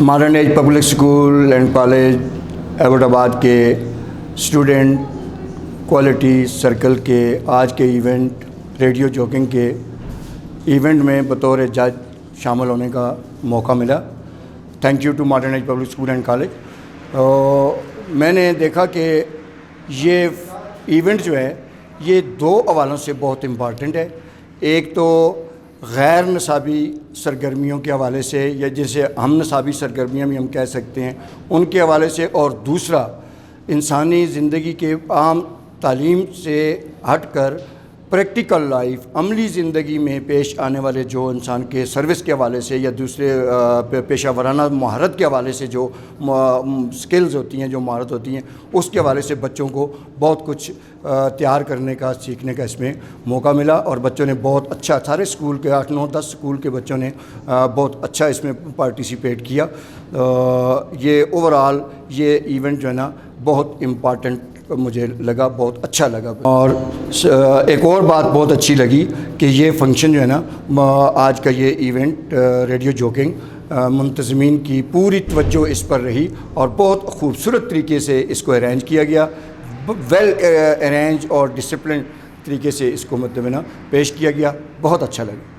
Modern age public school and college Abbottabad کے student quality circle کے آج کے ایونٹ ریڈیو جوکنگ کے ایونٹ میں بطور جج شامل ہونے کا موقع ملا. Thank you to modern age public school and college. میں نے دیکھا کہ یہ ایونٹ جو ہے یہ دو حوالوں سے بہت امپارٹنٹ ہے. ایک تو غیر نصابی سرگرمیوں کے حوالے سے یا جسے ہم نصابی سرگرمیاں بھی ہم کہہ سکتے ہیں ان کے حوالے سے، اور دوسرا انسانی زندگی کے عام تعلیم سے ہٹ کر پریکٹیکل لائف عملی زندگی میں پیش آنے والے جو انسان کے سروس کے حوالے سے یا دوسرے پیشہ ورانہ مہارت کے حوالے سے جو سکلز ہوتی ہیں، جو مہارت ہوتی ہیں، اس کے حوالے سے بچوں کو بہت کچھ تیار کرنے کا، سیکھنے کا اس میں موقع ملا. اور بچوں نے بہت اچھا، سارے اسکول کے 8 9 10 اسکول کے بچوں نے بہت اچھا اس میں پارٹیسپیٹ کیا. یہ اوور آل یہ ایونٹ جو ہے نا بہت امپارٹنٹ مجھے لگا، بہت اچھا لگا. اور ایک اور بات بہت اچھی لگی کہ یہ فنکشن جو ہے نا آج کا یہ ایونٹ ریڈیو جوکنگ منتظمین کی پوری توجہ اس پر رہی اور بہت خوبصورت طریقے سے اس کو ارینج کیا گیا. ویل ارینج اور ڈسپلن طریقے سے اس کو مطلب نا پیش کیا گیا. بہت اچھا لگا.